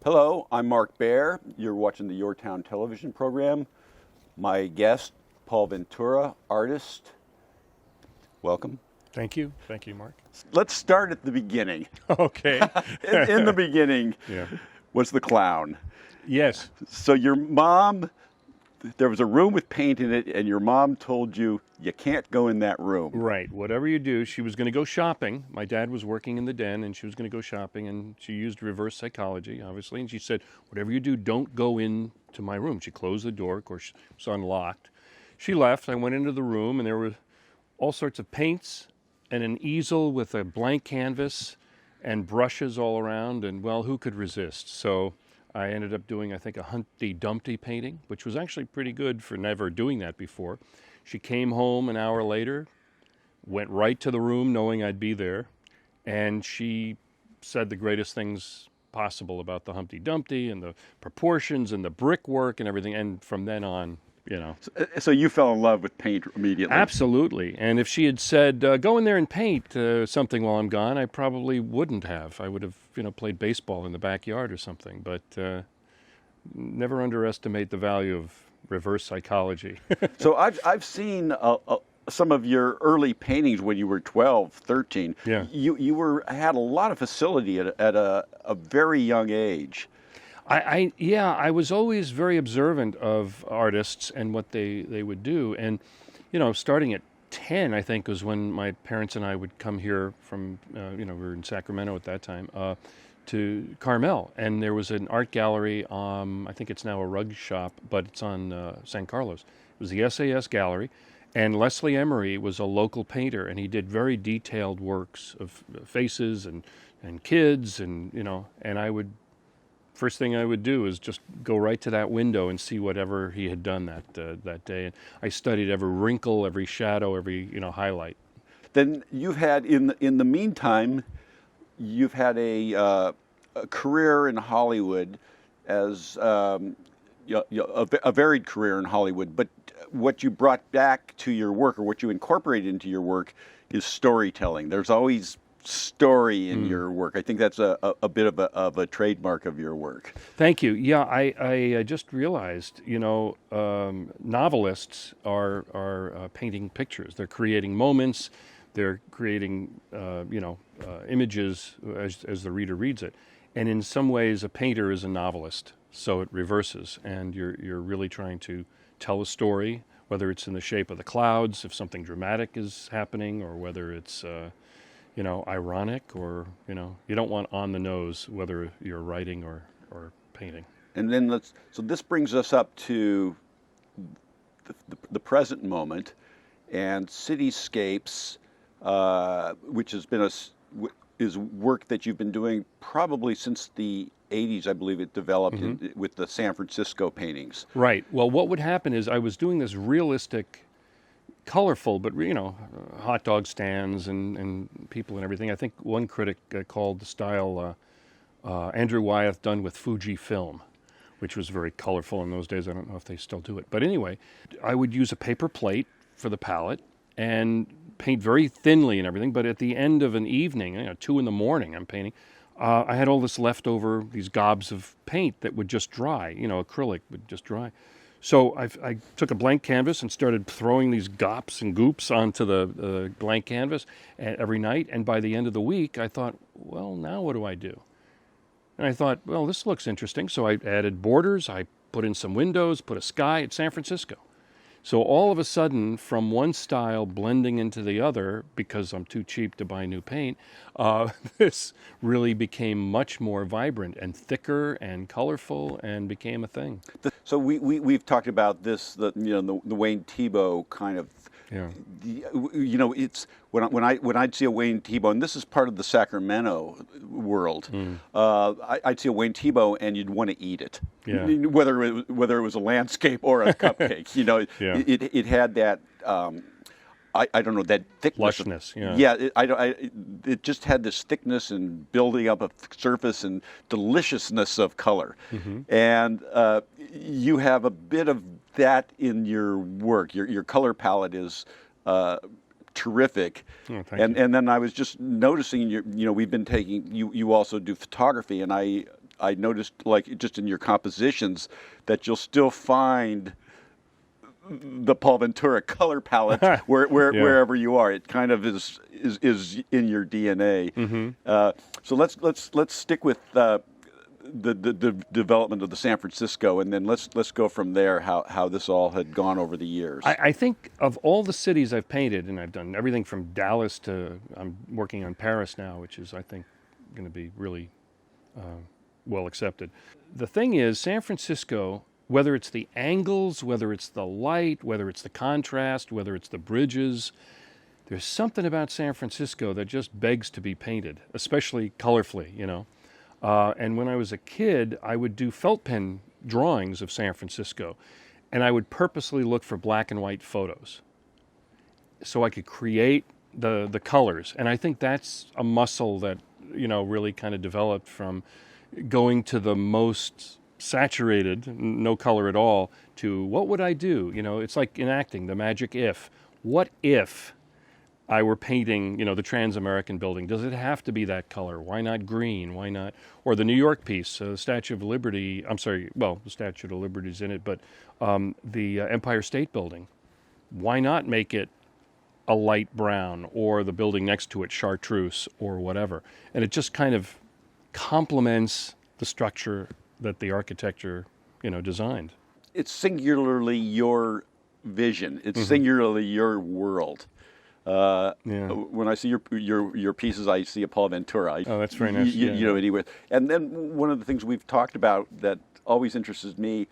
Hello, I'm Mark Baer. You're watching the YourTown television program. My guest, Paul Ventura, artist. Welcome. Thank you. Thank you, Mark. Let's start at the beginning. Okay. In the beginning Yeah. was the clown. Yes. So your mom, there was a room with paint in it, and your mom told you can't go in that room. Right. Whatever you do, she was going to go shopping. My dad was working in the den, and she was going to go shopping, and she used reverse psychology, obviously. And she said, whatever you do, don't go into my room. She closed the door. Of course, it was unlocked. She left. I went into the room, and there were all sorts of paints and an easel with a blank canvas and brushes all around. And, well, who could resist? So I ended up doing, I think, a Humpty Dumpty painting, which was actually pretty good for never doing that before. She came home an hour later, went right to the room knowing I'd be there, and she said the greatest things possible about the Humpty Dumpty and the proportions and the brickwork and everything. And from then on, you know. So you fell in love with paint immediately. Absolutely. And if she had said, go in there and paint something while I'm gone, I probably wouldn't have. I would have, played baseball in the backyard or something. But never underestimate the value of reverse psychology. So I've seen some of your early paintings when you were 12, 13. Yeah. You had a lot of facility at a very young age. I was always very observant of artists and what they would do. And, starting at 10, I think, was when my parents and I would come here from, we were in Sacramento at that time, to Carmel. And there was an art gallery, I think it's now a rug shop, but it's on San Carlos. It was the SAS Gallery. And Leslie Emery was a local painter, and he did very detailed works of faces and kids, and, and I would... First thing I would do is just go right to that window and see whatever he had done that day. And I studied every wrinkle, every shadow, every highlight. Then you've had in the meantime, you've had a career in Hollywood as a varied career in Hollywood. But what you brought back to your work, or what you incorporated into your work, is storytelling. There's always story in your work. I think that's a bit of a trademark of your work. Thank you. Yeah, I just realized, novelists are painting pictures. They're creating moments. They're creating, images as the reader reads it. And in some ways, a painter is a novelist. So it reverses, and you're really trying to tell a story, whether it's in the shape of the clouds, if something dramatic is happening, or whether it's ironic, or, you don't want on the nose, whether you're writing or painting. And then so this brings us up to the present moment, and Cityscapes, which has been is work that you've been doing probably since the 80s, I believe it developed with the San Francisco paintings. Right. Well, what would happen is I was doing this realistic, colorful, but hot dog stands and people and everything. I think one critic called the style Andrew Wyeth done with Fuji film, which was very colorful in those days. I don't know if they still do it. But anyway, I would use a paper plate for the palette and paint very thinly and everything. But at the end of an evening, 2 a.m, I'm painting, I had all this leftover, these gobs of paint that would just dry, acrylic would just dry. So I took a blank canvas and started throwing these gops and goops onto the blank canvas every night. And by the end of the week, I thought, well, now what do I do? And I thought, well, this looks interesting. So I added borders. I put in some windows, put a sky at San Francisco. So all of a sudden, from one style blending into the other, because I'm too cheap to buy new paint, this really became much more vibrant and thicker and colorful, and became a thing. So we've talked about this, the Wayne Thiebaud kind of. Yeah. It's when I'd see a Wayne Thiebaud, and this is part of the Sacramento world. I'd see a Wayne Thiebaud, and you'd want to eat it, whether it was a landscape or a cupcake. It had that. I don't know, that thickness. Lushness, It just had this thickness and building up a surface and deliciousness of color. And you have a bit of that in your work. Your color palette is terrific. Oh, thank you. And then I was just noticing, we've been taking, you also do photography, and I I noticed, like just in your compositions, that you'll still find the Paul Ventura color palette Yeah. wherever you are. It kind of is in your DNA. So let's stick with the development of the San Francisco, and then let's go from there. How this all had gone over the years. I think of all the cities I've painted, and I've done everything from Dallas to I'm working on Paris now, which is I think going to be really well accepted. The thing is, San Francisco, whether it's the angles, whether it's the light, whether it's the contrast, whether it's the bridges, there's something about San Francisco that just begs to be painted, especially colorfully, you know. And when I was a kid, I would do felt pen drawings of San Francisco, and I would purposely look for black and white photos so I could create the colors. And I think that's a muscle that, you know, really kind of developed from going to the most saturated, no color at all, to what would I do? You know, it's like in acting, the magic if. What if I were painting, you know, the Trans-American building? Does it have to be that color? Why not green? Why not? Or the New York piece, the Statue of Liberty, I'm sorry, well, the Statue of Liberty's in it, but the Empire State Building. Why not make it a light brown, or the building next to it, chartreuse, or whatever? And it just kind of complements the structure that the architecture, you know, designed. It's singularly your vision. It's singularly your world. When I see your pieces, I see a Paul Ventura. Oh, that's very nice. You know, anyway. And then one of the things we've talked about that always interests me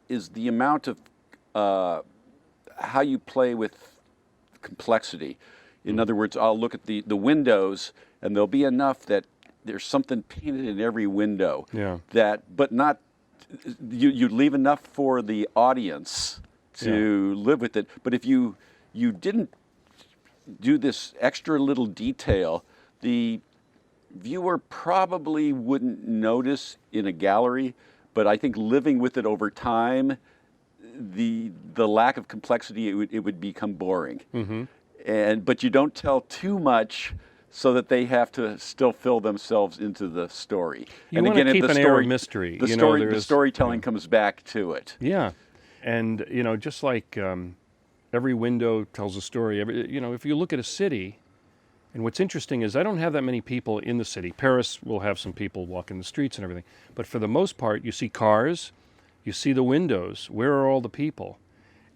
is the amount of how you play with complexity. In other words, I'll look at the windows, and there'll be enough that there's something painted in every window. Yeah. But not you leave enough for the audience to live with it. But if you didn't do this extra little detail, the viewer probably wouldn't notice in a gallery. But I think living with it over time, the lack of complexity, it would become boring. But you don't tell too much, so that they have to still fill themselves into the story. You and want again, to keep the an story, air of mystery. The storytelling comes back to it. Yeah, and you know, just like every window tells a story. You know, if you look at a city, and what's interesting is I don't have that many people in the city. Paris will have some people walking the streets and everything, but for the most part, you see cars, you see the windows. Where are all the people?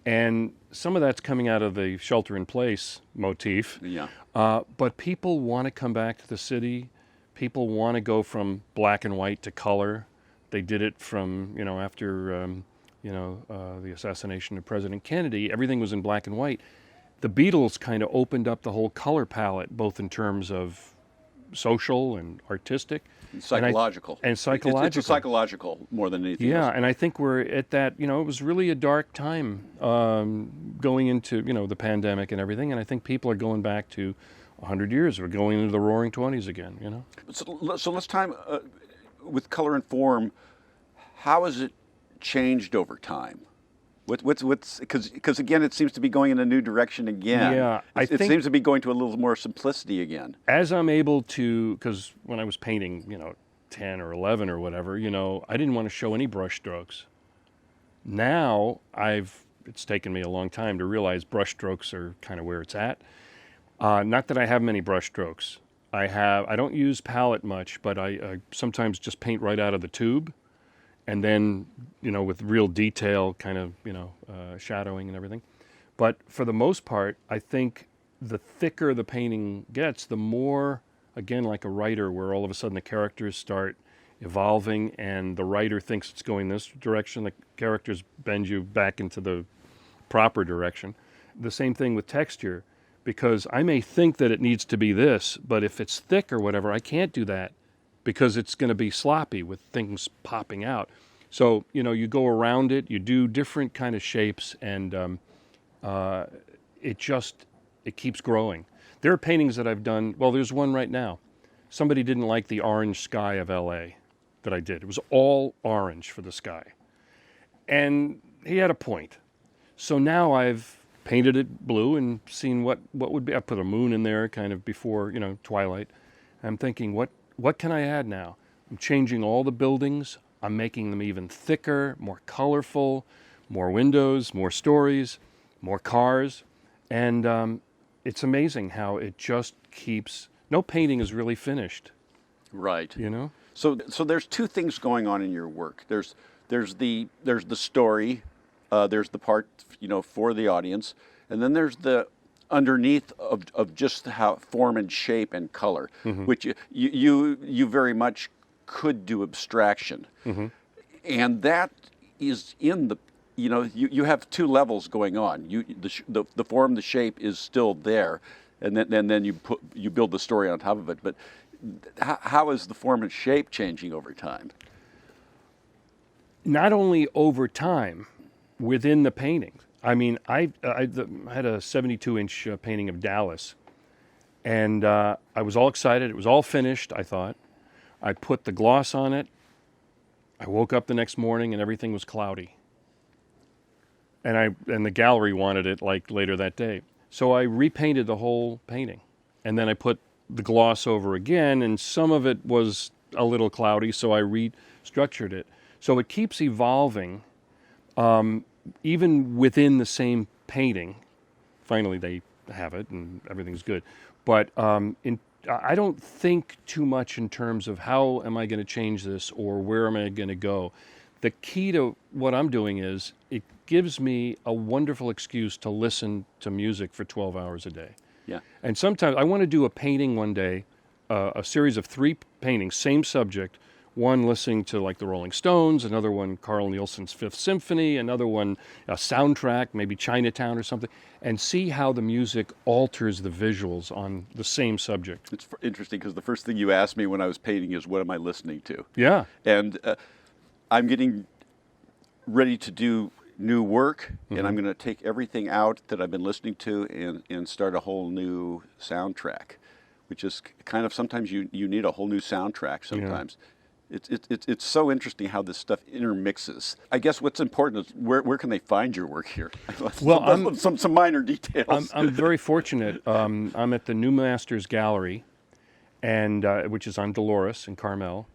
And some of that's coming out of the shelter-in-place motif. Yeah. But people want to come back to the city. People want to go from black and white to color. They did it from, you know, after, the assassination of President Kennedy. Everything was in black and white. The Beatles kind of opened up the whole color palette, both in terms of social and artistic. Psychological. And psychological. It's a psychological more than anything else. Yeah, and I think we're at that, you know, it was really a dark time going into, you know, the pandemic and everything, and I think people are going back to 100 years. We're going into the roaring 20s again, you know? So let's time, with color and form, how has it changed over time? What's because again, it seems to be going in a new direction again. Yeah, it seems to be going to a little more simplicity again. As I'm able to, because when I was painting, you know, 10 or 11 or whatever, you know, I didn't want to show any brush strokes. Now it's taken me a long time to realize brush strokes are kind of where it's at. Not that I have many brush strokes. I don't use palette much, but I sometimes just paint right out of the tube. And then, you know, with real detail, kind of, you know, shadowing and everything. But for the most part, I think the thicker the painting gets, the more, again, like a writer, where all of a sudden the characters start evolving and the writer thinks it's going this direction, the characters bend you back into the proper direction. The same thing with texture, because I may think that it needs to be this, but if it's thick or whatever, I can't do that, because it's going to be sloppy with things popping out. So, you know, you go around it, you do different kind of shapes, and it keeps growing. There are paintings that I've done, well, there's one right now. Somebody didn't like the orange sky of LA that I did. It was all orange for the sky. And he had a point. So now I've painted it blue and seen what would be, I put a moon in there kind of before, you know, twilight. I'm thinking, what can I add now? I'm changing all the buildings. I'm making them even thicker, more colorful, more windows, more stories, more cars. And it's amazing how it just keeps, no painting is really finished, Right. you know? So there's two things going on in your work. There's the story, there's the part for the audience, and then there's the underneath of just how form and shape and color, which you very much could do abstraction, and that is in the you have two levels going on. The form, the shape is still there, and then you build the story on top of it, but. How is the form and shape changing over time? Not only over time, within the paintings. I mean, I had a 72-inch painting of Dallas, and I was all excited. It was all finished, I thought. I put the gloss on it. I woke up the next morning, and everything was cloudy. And the gallery wanted it like later that day. So I repainted the whole painting, and then I put the gloss over again, and some of it was a little cloudy, so I restructured it. So it keeps evolving, even within the same painting. Finally, they have it, and everything's good. But I don't think too much in terms of how am I going to change this or where am I going to go. The key to what I'm doing is it gives me a wonderful excuse to listen to music for 12 hours a day. Yeah. And sometimes I want to do a painting one day, a series of 3 paintings, same subject, one listening to like the Rolling Stones, another one Carl Nielsen's Fifth Symphony, another one a soundtrack, maybe Chinatown or something, and see how the music alters the visuals on the same subject. It's interesting because the first thing you asked me when I was painting is, what am I listening to? Yeah. And I'm getting ready to do new work, and I'm going to take everything out that I've been listening to and start a whole new soundtrack, which is kind of, sometimes you need a whole new soundtrack sometimes. Yeah. It's so interesting how this stuff intermixes. I guess what's important is where can they find your work here? Well, some minor details. I'm very fortunate. I'm at the New Masters Gallery, and which is on Dolores in Carmel,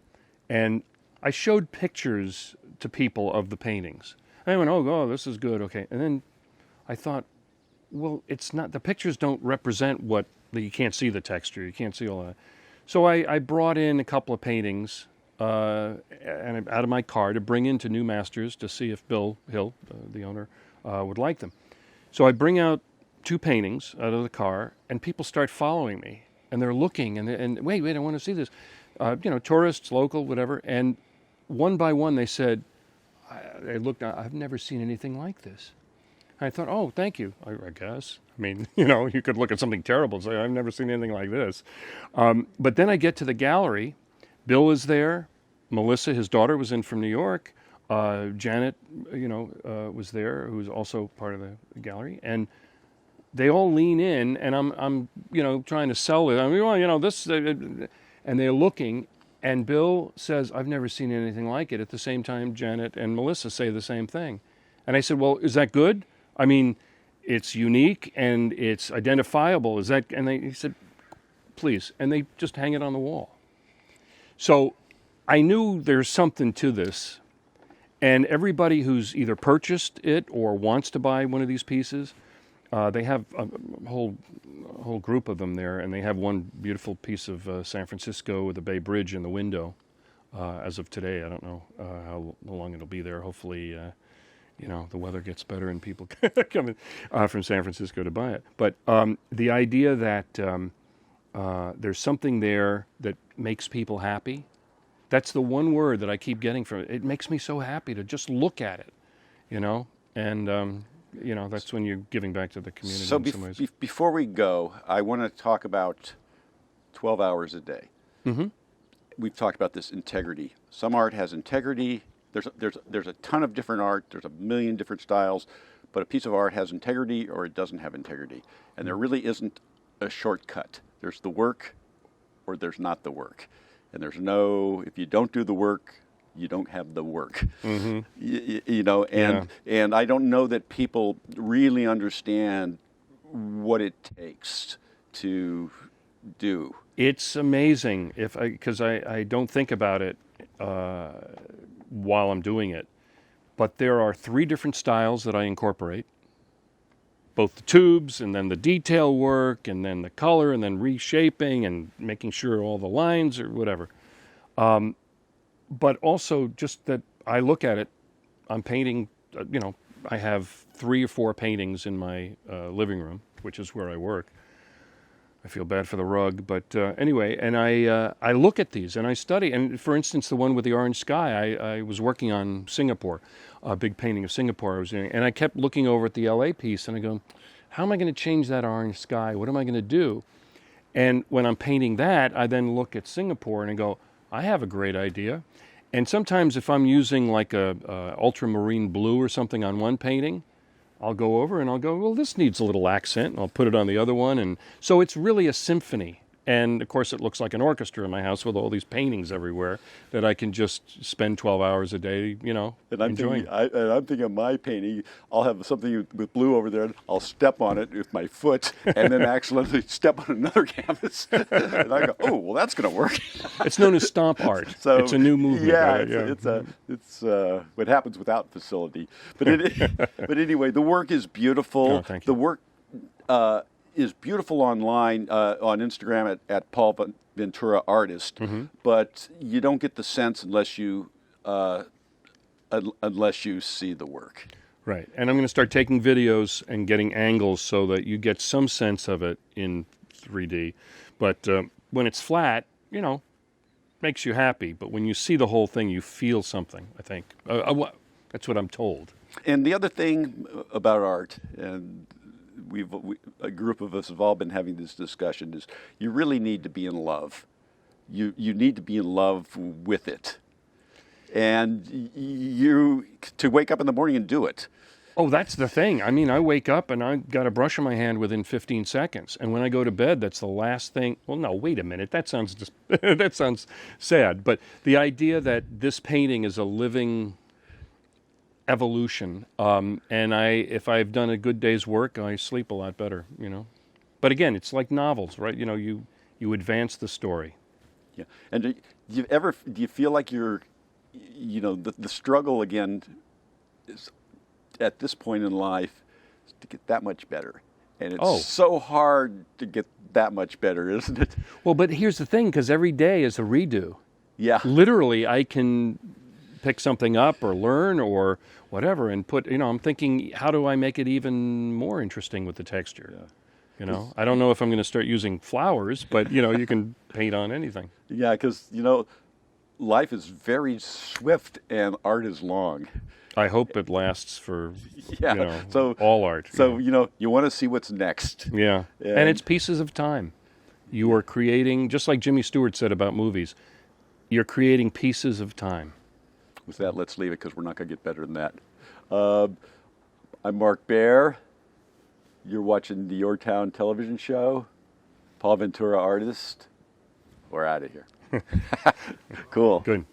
and I showed pictures to people of the paintings. I went, oh, this is good, okay. And then I thought, well, it's not, the pictures don't represent you can't see the texture, you can't see all that. So I brought in a couple of paintings and out of my car to bring into New Masters to see if Bill Hill, the owner, would like them. So I bring out 2 paintings out of the car, and people start following me, and they're looking, and wait, I want to see this. Tourists, local, whatever, and one by one they said, they looked, I've never seen anything like this. And I thought, oh, thank you, I guess. I mean, you could look at something terrible and say, I've never seen anything like this. But then I get to the gallery. Bill is there. Melissa, his daughter, was in from New York. Janet, was there, who was also part of the gallery. And they all lean in, and I'm trying to sell it. I mean, well, this, and they're looking. And Bill says, I've never seen anything like it. At the same time, Janet and Melissa say the same thing. And I said, well, is that good? I mean, it's unique and it's identifiable. Is that? And he said, please. And they just hang it on the wall. So I knew there's something to this. And everybody who's either purchased it or wants to buy one of these pieces, they have a whole group of them there, and they have one beautiful piece of San Francisco with the Bay Bridge in the window. As of today, I don't know how long it'll be there. Hopefully, the weather gets better and people come in, from San Francisco to buy it. But the idea that there's something there that makes people happy, that's the one word that I keep getting from it. It makes me so happy to just look at it, and that's when you're giving back to the community in some ways. Before we go, I want to talk about 12 hours a day. Mm-hmm. We've talked about this integrity. Some art has integrity. There's a ton of different art. There's a million different styles, but a piece of art has integrity or it doesn't have integrity. And there really isn't a shortcut. There's the work or there's not the work. And there's if you don't do the work, you don't have the work. Mm-hmm. And I don't know that people really understand what it takes to do? It's amazing because I don't think about it while I'm doing it. But there are 3 different styles that I incorporate. Both the tubes and then the detail work and then the color and then reshaping and making sure all the lines or whatever. But also just that I look at it, I'm painting, I have 3 or 4 paintings in my living room, which is where I work. I feel bad for the rug, but anyway, and I look at these and I study. And for instance, the one with the orange sky, I was working on Singapore, a big painting of Singapore I was doing, and I kept looking over at the LA piece and I go, how am I going to change that orange sky? What am I going to do? And when I'm painting that, I then look at Singapore and I go, I have a great idea. And sometimes if I'm using like a ultramarine blue or something on one painting, I'll go over and I'll go, well, this needs a little accent, and I'll put it on the other one. And so it's really a symphony. And, of course, it looks like an orchestra in my house with all these paintings everywhere that I can just spend 12 hours a day, enjoying. I'm thinking of my painting. I'll have something with blue over there, and I'll step on it with my foot and then accidentally step on another canvas. And I go, oh, well, that's going to work. It's known as stomp art. So, it's a new movement. Yeah, it's what happens without facility. But but anyway, the work is beautiful. Oh, thank you. The work is beautiful online on Instagram at Paul Ventura Artist, but you don't get the sense unless you see the work. Right, and I'm going to start taking videos and getting angles so that you get some sense of it in 3D. But when it's flat, makes you happy. But when you see the whole thing, you feel something, I think. That's what I'm told. And the other thing about art, and a group of us have all been having this discussion, is you really need to be in love. You need to be in love with it. And to wake up in the morning and do it. Oh, that's the thing. I mean, I wake up and I've got a brush in my hand within 15 seconds. And when I go to bed, that's the last thing. Well, no, wait a minute. That sounds that sounds sad. But the idea that this painting is a living evolution, and if I've done a good day's work, I sleep a lot better, But again, it's like novels, right? You advance the story. Yeah. And do you feel like you're, the struggle again is at this point in life is to get that much better, and it's so hard to get that much better, isn't it? Well, but here's the thing, because every day is a redo. Yeah. Literally, I can pick something up or learn or whatever and put, I'm thinking, how do I make it even more interesting with the texture? Yeah. I don't know if I'm going to start using flowers, but, you can paint on anything. Yeah, because, life is very swift and art is long. I hope it lasts for, so, all art. So, you want to see what's next. Yeah. And it's pieces of time. You are creating, just like Jimmy Stewart said about movies, you're creating pieces of time. With that, let's leave it because we're not going to get better than that. I'm Mark Baer. You're watching the YourTown television show. Paul Ventura Artist. We're out of here. Cool. Good.